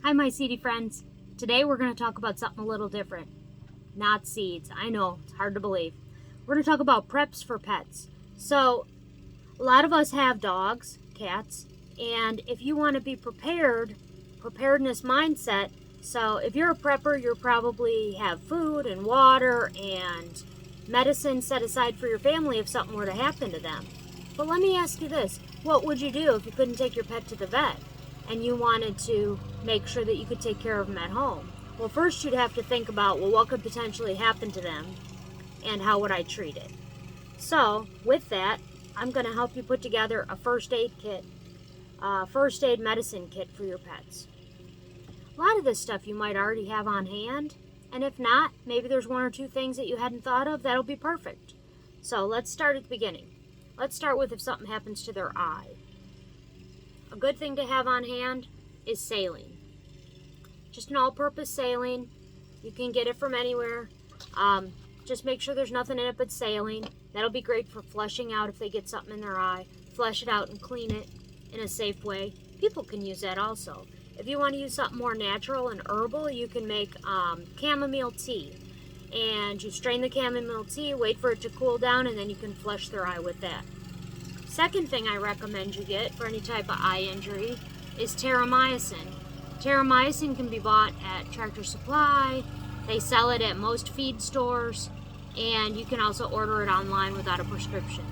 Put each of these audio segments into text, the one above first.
Hi, my seedy friends. Today we're going to talk about something a little different. Not seeds. I know, it's hard to believe. We're going to talk about preps for pets. So, a lot of us have dogs, cats, and if you want to be prepared, preparedness mindset, so if you're a prepper, you probably have food and water and medicine set aside for your family if something were to happen to them. But let me ask you this. What would you do if you couldn't take your pet to the vet and you wanted to make sure that you could take care of them at home? Well, first you'd have to think about, well, what could potentially happen to them and how would I treat it? So, with that, I'm going to help you put together a first aid kit, first aid medicine kit for your pets. A lot of this stuff you might already have on hand, and if not, maybe there's one or two things that you hadn't thought of that'll be perfect. So let's start at the beginning. Let's start with if something happens to their eye. A good thing to have on hand is saline. Just an all-purpose saline. You can get it from anywhere. Just make sure there's nothing in it but saline. That'll be great for flushing out if they get something in their eye. Flush it out and clean it in a safe way. People can use that also. If you want to use something more natural and herbal, you can make chamomile tea. And you strain the chamomile tea, wait for it to cool down, and then you can flush their eye with that. Second thing I recommend you get for any type of eye injury is Terrimycin. Terrimycin can be bought at Tractor Supply. They sell it at most feed stores, and you can also order it online without a prescription.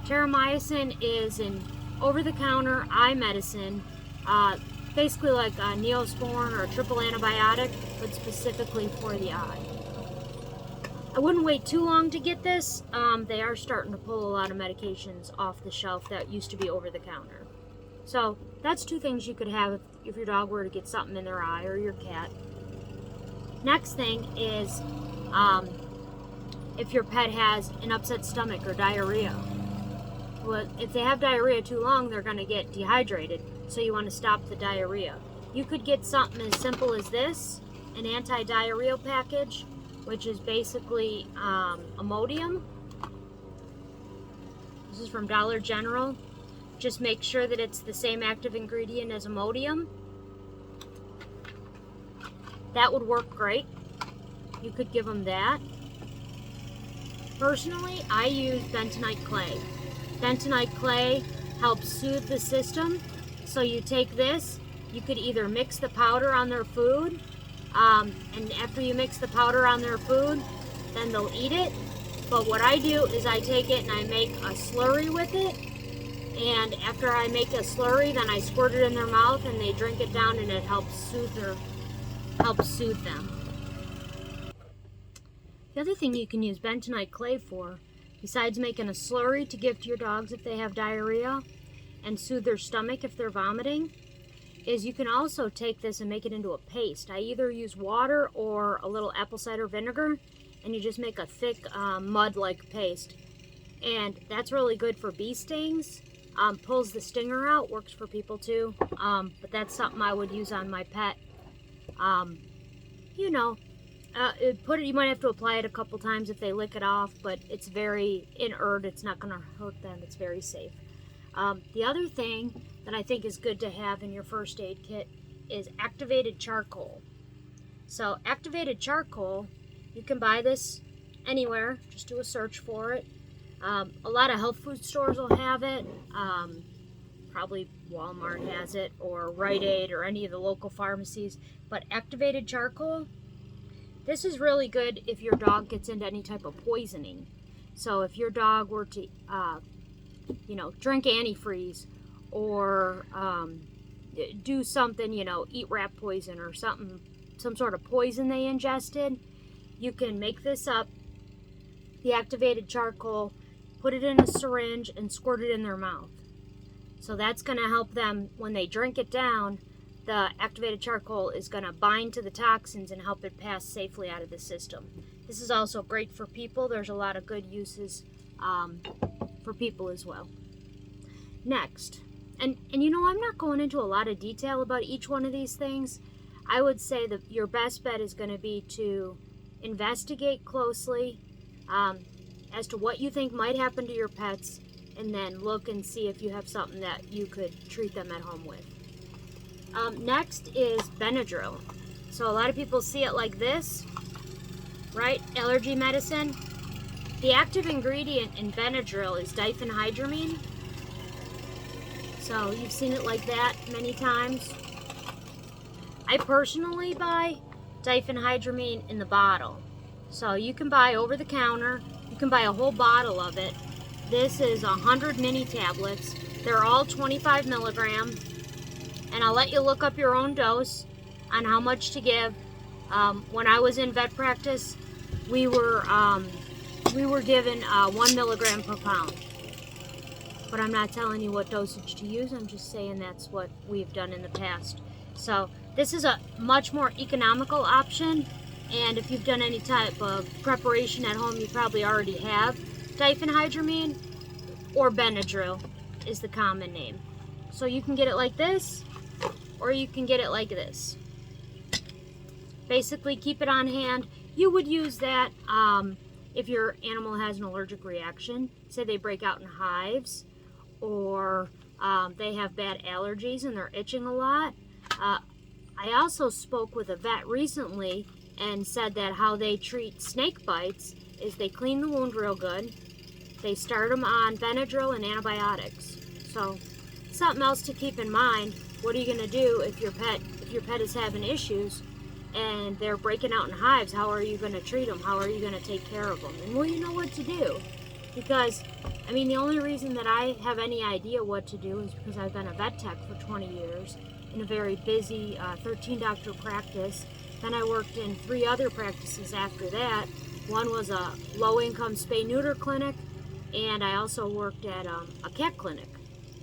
Terrimycin is an over-the-counter eye medicine, basically like a Neosporin or a triple antibiotic, but specifically for the eye. I wouldn't wait too long to get this. They are starting to pull a lot of medications off the shelf that used to be over-the-counter. So that's two things you could have if your dog were to get something in their eye, or your cat. Next thing is if your pet has an upset stomach or diarrhea. Well, if they have diarrhea too long, they're going to get dehydrated, so you want to stop the diarrhea. You could get something as simple as this, an anti-diarrheal package, which is basically Immodium. This is from Dollar General. Just make sure that it's the same active ingredient as Immodium. That would work great. You could give them that. Personally, I use Bentonite clay. Bentonite clay helps soothe the system. So you take this, you could either mix the powder on their food, and after you mix the powder on their food, then they'll eat it. But what I do is I take it and I make a slurry with it. And after I make a slurry, then I squirt it in their mouth and they drink it down, and it helps soothe them. The other thing you can use Bentonite clay for, besides making a slurry to give to your dogs if they have diarrhea and soothe their stomach if they're vomiting, is you can also take this and make it into a paste. I either use water or a little apple cider vinegar, and you just make a thick mud-like paste. And that's really good for bee stings. Pulls the stinger out, works for people too. But that's something I would use on my pet. You might have to apply it a couple times if they lick it off, but it's very inert. It's not going to hurt them. It's very safe. The other thing that I think is good to have in your first aid kit is activated charcoal. So activated charcoal, you can buy this anywhere. Just do a search for it. A lot of health food stores will have it. Probably Walmart has it, or Rite Aid, or any of the local pharmacies. But activated charcoal, this is really good if your dog gets into any type of poisoning. So if your dog were to drink antifreeze, or do something, eat rat poison or something, some sort of poison they ingested, you can make this up, the activated charcoal, put it in a syringe and squirt it in their mouth. So that's going to help them when they drink it down. The activated charcoal is going to bind to the toxins and help it pass safely out of the system. This is also great for people. There's a lot of good uses for people as well. Next, and I'm not going into a lot of detail about each one of these things. I would say that your best bet is going to be to investigate closely as to what you think might happen to your pets, and then look and see if you have something that you could treat them at home with. Next is Benedryl. So a lot of people see it like this, right? Allergy medicine. The active ingredient in Benedryl is diphenhydramine. So you've seen it like that many times. I personally buy diphenhydramine in the bottle. So you can buy over the counter. You can buy a whole bottle of it. This is 100 mini tablets. They're all 25 milligram. And I'll let you look up your own dose on how much to give. When I was in vet practice, we were given 1 milligram per pound. But I'm not telling you what dosage to use. I'm just saying that's what we've done in the past. So this is a much more economical option. And if you've done any type of preparation at home, you probably already have diphenhydramine, or Benedryl is the common name. So you can get it like this, or you can get it like this. Basically, keep it on hand. You would use that if your animal has an allergic reaction. Say they break out in hives, or they have bad allergies and they're itching a lot. I also spoke with a vet recently and said that how they treat snake bites is they clean the wound real good. They start them on Benadryl and antibiotics. So something else to keep in mind. What are you going to do if your pet is having issues and they're breaking out in hives? How are you going to treat them? How are you going to take care of them? And will you know what to do? Because, I mean, the only reason that I have any idea what to do is because I've been a vet tech for 20 years in a very busy 13-doctor practice. Then I worked in 3 other practices after that. One was a low-income spay-neuter clinic, and I also worked at a cat clinic.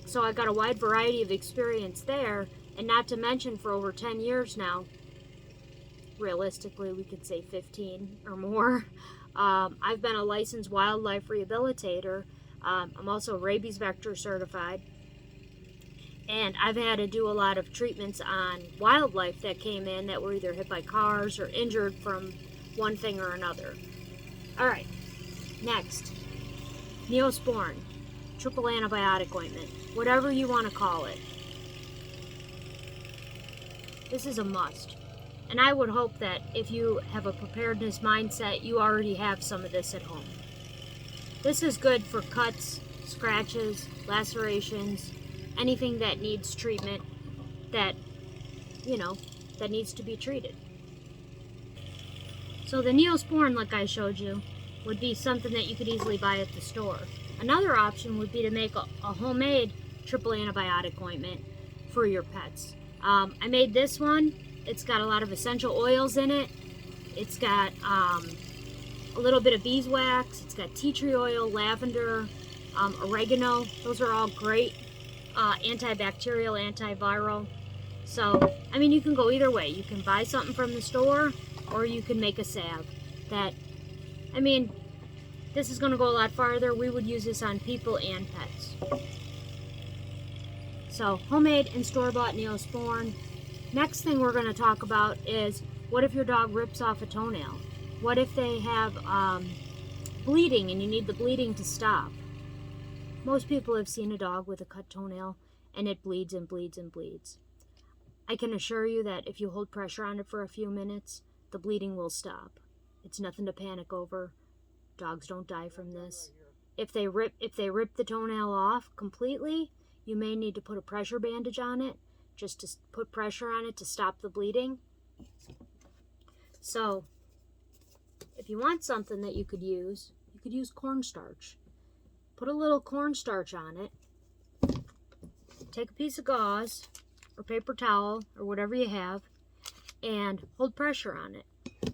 So I got a wide variety of experience there, and not to mention for over 10 years now, realistically we could say 15 or more, I've been a licensed wildlife rehabilitator. I'm also rabies vector certified. And I've had to do a lot of treatments on wildlife that came in that were either hit by cars or injured from one thing or another. Alright, next. Neosporin, triple antibiotic ointment, whatever you want to call it. This is a must. And I would hope that if you have a preparedness mindset, you already have some of this at home. This is good for cuts, scratches, lacerations, anything that needs treatment that needs to be treated. So the Neosporin, like I showed you, would be something that you could easily buy at the store. Another option would be to make a homemade triple antibiotic ointment for your pets. I made this one. It's got a lot of essential oils in it. It's got a little bit of beeswax. It's got tea tree oil, lavender, oregano. Those are all great antibacterial, antiviral. So, I mean, you can go either way. You can buy something from the store, or you can make a salve. I mean, this is going to go a lot farther. We would use this on people and pets. So, homemade and store-bought Neosporin. Next thing we're going to talk about is, what if your dog rips off a toenail? What if they have bleeding and you need the bleeding to stop? Most people have seen a dog with a cut toenail and it bleeds and bleeds and bleeds. I can assure you that if you hold pressure on it for a few minutes, the bleeding will stop. It's nothing to panic over. Dogs don't die from this. If they rip the toenail off completely, you may need to put a pressure bandage on it, just to put pressure on it to stop the bleeding. So, if you want something that you could use cornstarch. Put a little cornstarch on it. Take a piece of gauze or paper towel or whatever you have and hold pressure on it.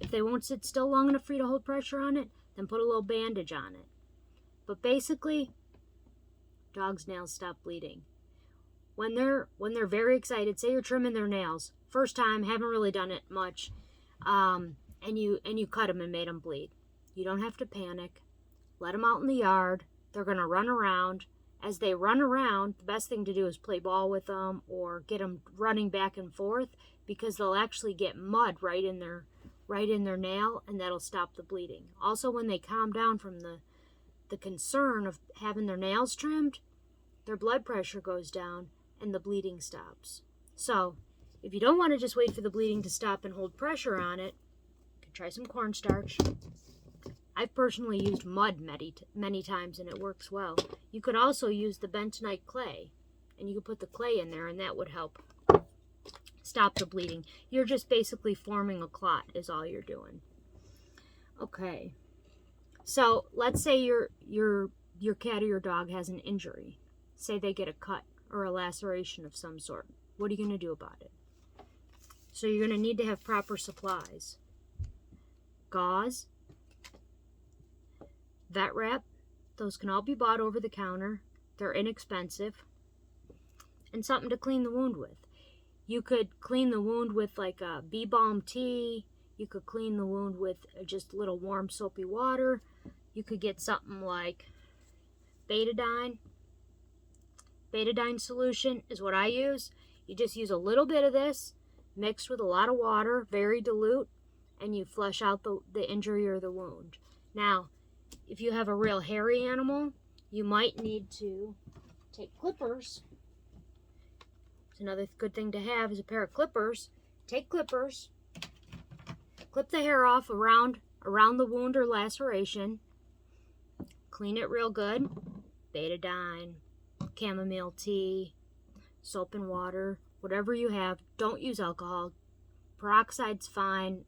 If they won't sit still long enough for you to hold pressure on it, then put a little bandage on it. But basically, dogs' nails stop bleeding. When they're very excited, say you're trimming their nails, first time, haven't really done it much, and you cut them and made them bleed. You don't have to panic. Let them out in the yard. They're going to run around. As they run around, the best thing to do is play ball with them or get them running back and forth, because they'll actually get mud right in their nail, and that'll stop the bleeding. Also, when they calm down from the concern of having their nails trimmed, their blood pressure goes down and the bleeding stops. So, If you don't want to just wait for the bleeding to stop and hold pressure on it, you can try some cornstarch. I've personally used mud many times and it works well. You could also use the bentonite clay, and you could put the clay in there and that would help stop the bleeding. You're just basically forming a clot is all you're doing. Okay, so let's say your cat or your dog has an injury. Say they get a cut or a laceration of some sort. What are you going to do about it? So you're going to need to have proper supplies. Gauze, vet wrap, those can all be bought over the counter. They're inexpensive. And something to clean the wound with. You could clean the wound with like a bee balm tea. You could clean the wound with just a little warm soapy water. You could get something like betadine. Betadine solution is what I use. You just use a little bit of this mixed with a lot of water, very dilute, and you flush out the injury or the wound. Now, if you have a real hairy animal, you might need to take clippers. It's another good thing to have is a pair of clippers. Take clippers, clip the hair off around the wound or laceration, clean it real good, betadine, chamomile tea, soap and water, whatever you have. Don't use alcohol. Peroxide's fine.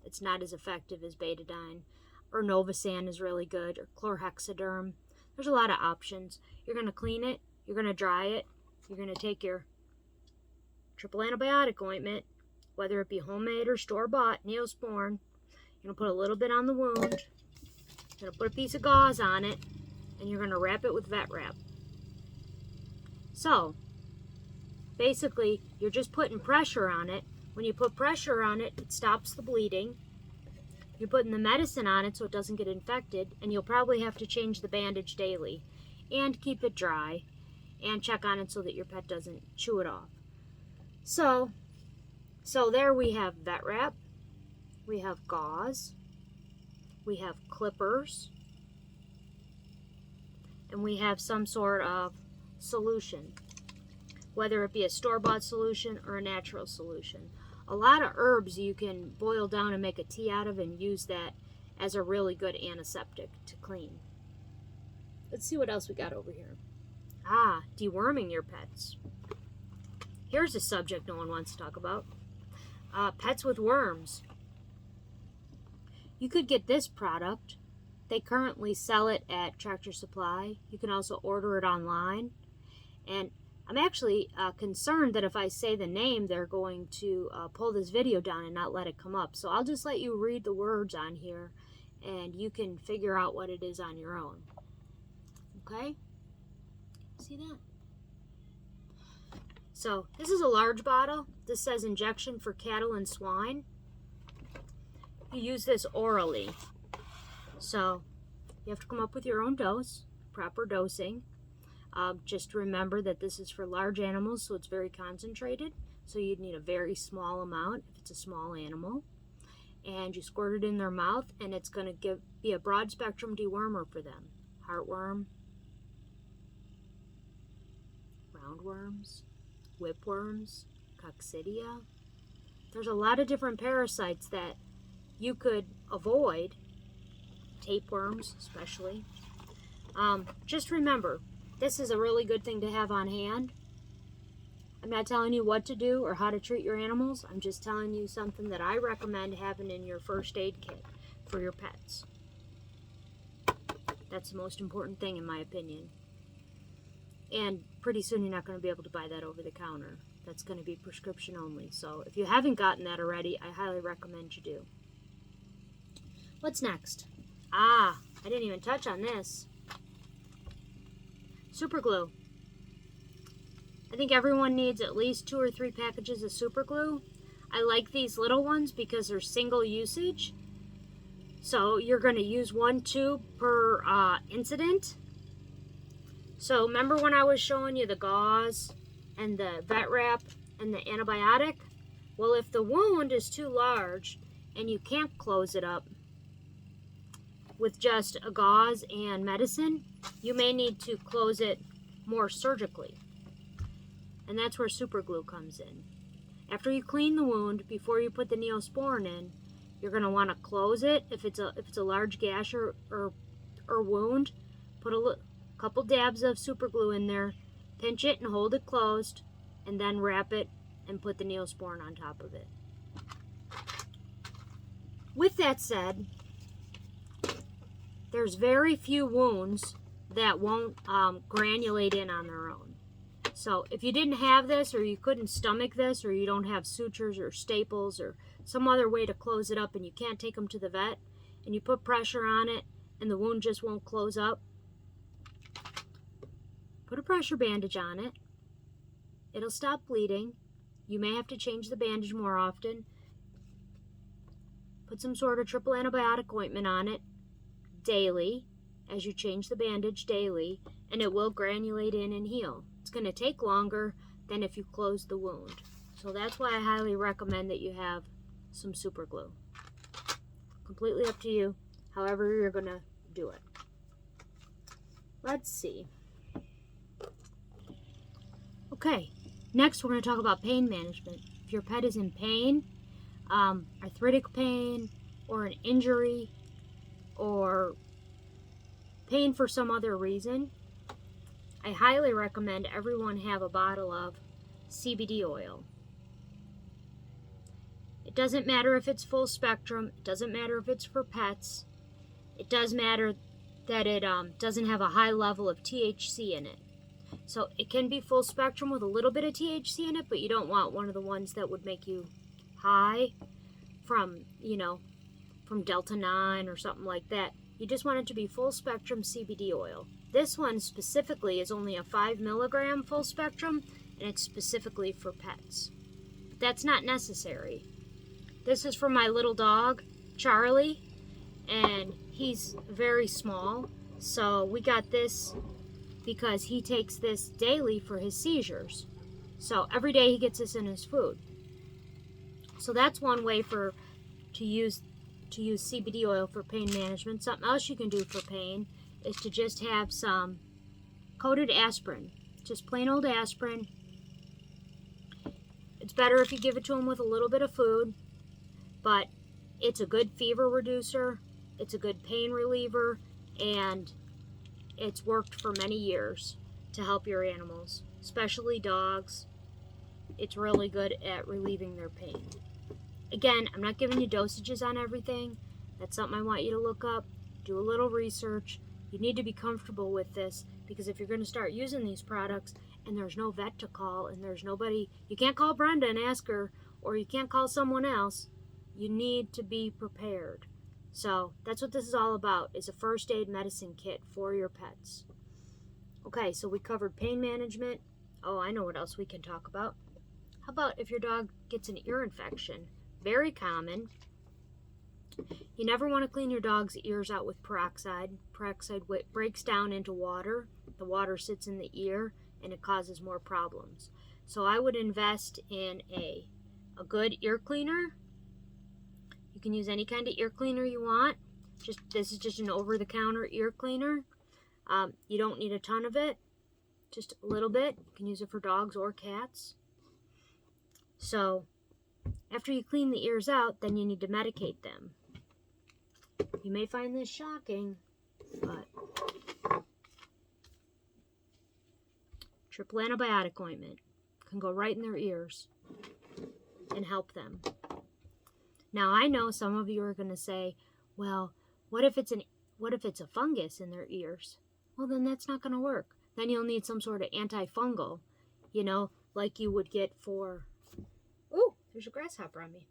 It's not as effective as betadine. Or Novosan is really good, or chlorhexidine. There's a lot of options. You're going to clean it, you're going to dry it, you're going to take your triple antibiotic ointment, whether it be homemade or store-bought, Neosporin. You're going to put a little bit on the wound, you're going to put a piece of gauze on it, and you're going to wrap it with vet wrap. So, basically, you're just putting pressure on it. When you put pressure on it, it stops the bleeding. You're putting the medicine on it so it doesn't get infected, and you'll probably have to change the bandage daily and keep it dry and check on it so that your pet doesn't chew it off. So there we have vet wrap, we have gauze, we have clippers, and we have some sort of solution, whether it be a store-bought solution or a natural solution. A lot of herbs you can boil down and make a tea out of and use that as a really good antiseptic to clean. Let's see what else we got over here. Deworming your pets. Here's a subject no one wants to talk about. Pets with worms. You could get this product. They currently sell it at Tractor Supply. You can also order it online. And I'm actually concerned that if I say the name, they're going to pull this video down and not let it come up. So I'll just let you read the words on here, and you can figure out what it is on your own. Okay? See that? So this is a large bottle. This says injection for cattle and swine. You use this orally. So you have to come up with your own dose, proper dosing. Just remember that this is for large animals, so it's very concentrated. So you'd need a very small amount if it's a small animal. And you squirt it in their mouth, and it's going to be a broad spectrum dewormer for them. Heartworm, roundworms, whipworms, coccidia. There's a lot of different parasites that you could avoid, tapeworms especially. Just remember, this is a really good thing to have on hand. I'm not telling you what to do or how to treat your animals. I'm just telling you something that I recommend having in your first aid kit for your pets. That's the most important thing in my opinion. And pretty soon you're not going to be able to buy that over the counter. That's going to be prescription only. So if you haven't gotten that already, I highly recommend you do. What's next? I didn't even touch on this. Super glue. I think everyone needs at least 2 or 3 packages of super glue. I like these little ones because they're single usage. So you're going to use 1 tube per incident. So remember when I was showing you the gauze and the vet wrap and the antibiotic? Well, if the wound is too large and you can't close it up with just a gauze and medicine, you may need to close it more surgically. And that's where super glue comes in. After you clean the wound, before you put the Neosporin in, you're going to want to close it. If it's a large gash or wound, put a couple dabs of super glue in there, pinch it and hold it closed, and then wrap it and put the Neosporin on top of it. With that said, there's very few wounds that won't granulate in on their own. So if you didn't have this, or you couldn't stomach this, or you don't have sutures or staples or some other way to close it up and you can't take them to the vet, and you put pressure on it and the wound just won't close up, put a pressure bandage on it. It'll stop bleeding. You may have to change the bandage more often. Put some sort of triple antibiotic ointment on it daily, as you change the bandage daily, and it will granulate in and heal. It's going to take longer than if you close the wound. So that's why I highly recommend that you have some super glue. Completely up to you, however you're going to do it. Let's see. Okay, next we're going to talk about pain management. If your pet is in pain, arthritic pain, or an injury, or pain for some other reason, I highly recommend everyone have a bottle of CBD oil. It doesn't matter if it's full spectrum. It doesn't matter if it's for pets. It does matter that it doesn't have a high level of THC in it. So it can be full spectrum with a little bit of THC in it, but you don't want one of the ones that would make you high from, from Delta 9 or something like that. You just want it to be full spectrum CBD oil. This one specifically is only a 5 milligram full spectrum, and it's specifically for pets. But that's not necessary. This is for my little dog, Charlie, and he's very small. So we got this because he takes this daily for his seizures. So every day he gets this in his food. So that's one way to use CBD oil for pain management. Something else you can do for pain is to just have some coated aspirin. Just plain old aspirin. It's better if you give it to him with a little bit of food, but it's a good fever reducer, it's a good pain reliever, and it's worked for many years to help your animals, especially dogs. It's really good at relieving their pain. Again, I'm not giving you dosages on everything. That's something I want you to look up. Do a little research. You need to be comfortable with this, because if you're going to start using these products and there's no vet to call and there's nobody, you can't call Brenda and ask her, or you can't call someone else. You need to be prepared. So that's what this is all about, is a first aid medicine kit for your pets. Okay, so we covered pain management. Oh, I know what else we can talk about. How about if your dog gets an ear infection? Very common. You never want to clean your dog's ears out with peroxide. Peroxide breaks down into water. The water sits in the ear and it causes more problems. So I would invest in a good ear cleaner. You can use any kind of ear cleaner you want. This is just an over-the-counter ear cleaner. You don't need a ton of it, just a little bit. You can use it for dogs or cats. So after you clean the ears out, then you need to medicate them. You may find this shocking, but triple antibiotic ointment can go right in their ears and help them. Now I know some of you are going to say, well, what if it's a fungus in their ears? Well, then that's not going to work. Then you'll need some sort of antifungal, like you would get for, oh, there's a grasshopper on me.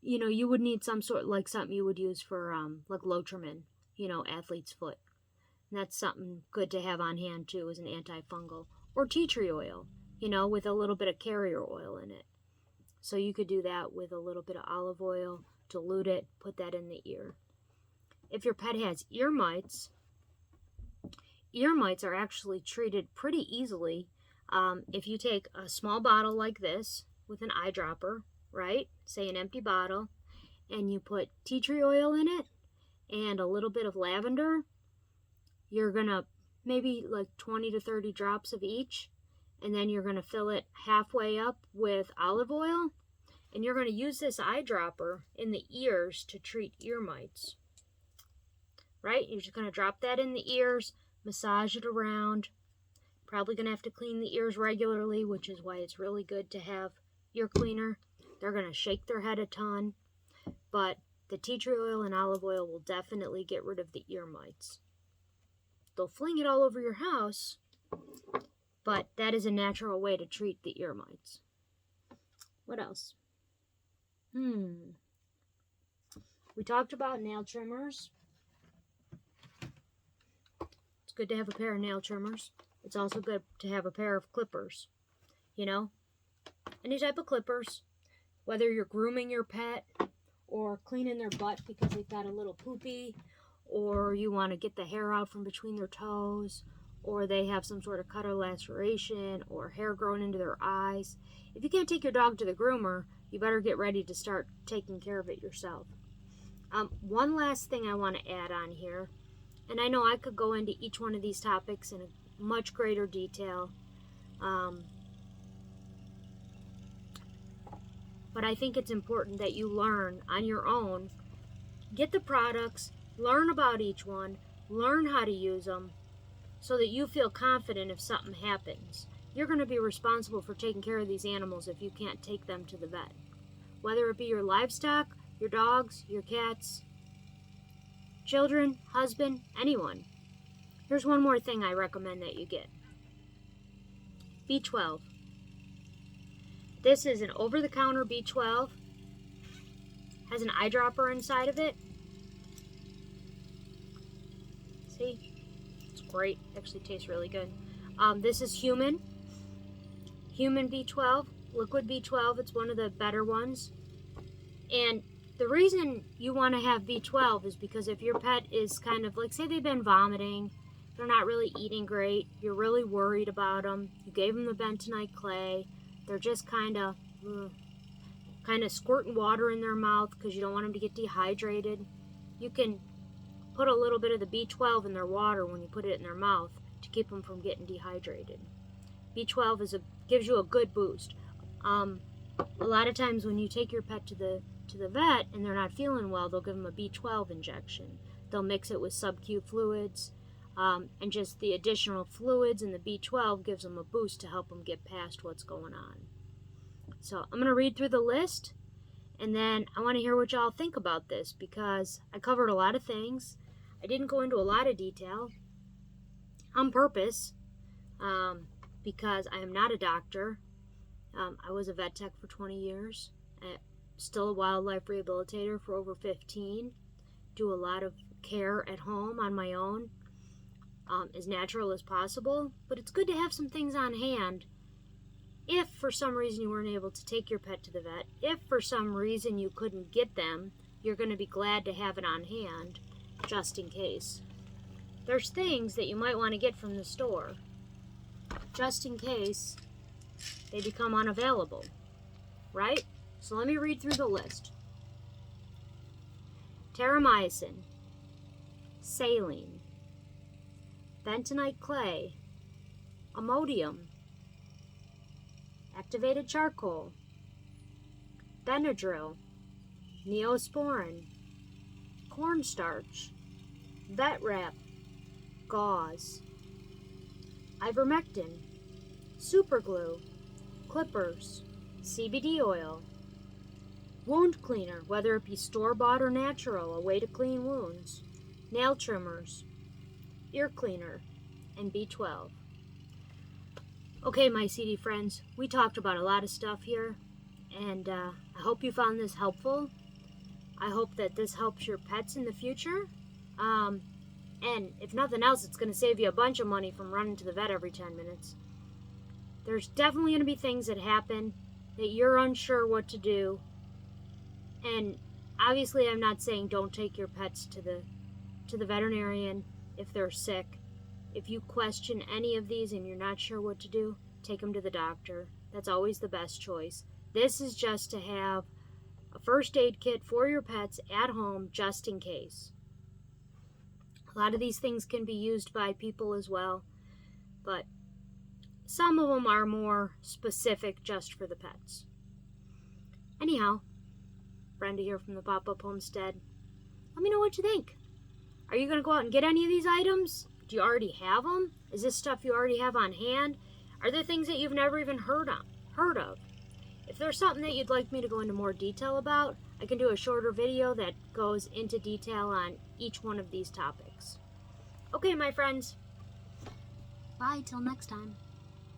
You would need some sort, like something you would use for, like Lotrimin, athlete's foot. And that's something good to have on hand too, as an antifungal. Or tea tree oil, with a little bit of carrier oil in it. So you could do that with a little bit of olive oil, dilute it, put that in the ear. If your pet has ear mites are actually treated pretty easily. If you take a small bottle like this with an eyedropper, right? Say an empty bottle, and you put tea tree oil in it and a little bit of lavender, you're gonna maybe like 20 to 30 drops of each, and then you're going to fill it halfway up with olive oil, and you're going to use this eyedropper in the ears to treat ear mites. Right? You're just going to drop that in the ears, massage it around. Probably going to have to clean the ears regularly, which is why it's really good to have ear cleaner. They're going to shake their head a ton, but the tea tree oil and olive oil will definitely get rid of the ear mites. They'll fling it all over your house, but that is a natural way to treat the ear mites. What else? We talked about nail trimmers. It's good to have a pair of nail trimmers. It's also good to have a pair of clippers. You know, any type of clippers, whether you're grooming your pet or cleaning their butt because they've got a little poopy, or you want to get the hair out from between their toes, or they have some sort of cut or laceration or hair growing into their eyes. If you can't take your dog to the groomer, you better get ready to start taking care of it yourself. One last thing I want to add on here, and I know I could go into each one of these topics in a much greater detail, but I think it's important that you learn on your own. Get the products, learn about each one, learn how to use them, so that you feel confident if something happens. You're going to be responsible for taking care of these animals if you can't take them to the vet. Whether it be your livestock, your dogs, your cats, children, husband, anyone. Here's one more thing I recommend that you get. B12. This is an over-the-counter B12. Has an eyedropper inside of it. See? It's great. Actually tastes really good. This is human B12, liquid B12. It's one of the better ones. And the reason you want to have B12 is because if your pet is kind of like, say they've been vomiting, they're not really eating great, you're really worried about them, you gave them the bentonite clay, they're just kind of squirting water in their mouth because you don't want them to get dehydrated. You can put a little bit of the B12 in their water when you put it in their mouth to keep them from getting dehydrated. B12 gives you a good boost. A lot of times when you take your pet to the vet and they're not feeling well, they'll give them a B12 injection. They'll mix it with sub-Q fluids, and just the additional fluids and the B12 gives them a boost to help them get past what's going on. So I'm going to read through the list, and then I want to hear what y'all think about this, because I covered a lot of things. I didn't go into a lot of detail on purpose, because I am not a doctor. I was a vet tech for 20 years, still a wildlife rehabilitator for over 15, do a lot of care at home on my own, as natural as possible, but it's good to have some things on hand if for some reason you weren't able to take your pet to the vet. If for some reason you couldn't get them, you're going to be glad to have it on hand just in case. There's things that you might want to get from the store just in case they become unavailable, right? So let me read through the list. Terrimycin, Saline, Bentonite clay, Immodium, activated charcoal, Benedryl, Neosporin, cornstarch, vet wrap, gauze, ivermectin, superglue, clippers, CBD oil, wound cleaner, whether it be store-bought or natural, a way to clean wounds, nail trimmers, ear cleaner, and B12. Okay, my CD friends, we talked about a lot of stuff here, and I hope you found this helpful. I hope that this helps your pets in the future. And if nothing else, it's going to save you a bunch of money from running to the vet every 10 minutes. There's definitely going to be things that happen that you're unsure what to do. And obviously I'm not saying don't take your pets to the veterinarian if they're sick. If you question any of these and you're not sure what to do, take them to the doctor. That's always the best choice. This is just to have a first aid kit for your pets at home just in case. A lot of these things can be used by people as well, but some of them are more specific just for the pets. Anyhow, Brenda here from the Pop-Up Homestead. Let me know what you think. Are you going to go out and get any of these items? Do you already have them? Is this stuff you already have on hand? Are there things that you've never even heard of? If there's something that you'd like me to go into more detail about, I can do a shorter video that goes into detail on each one of these topics. Okay, my friends. Bye till next time.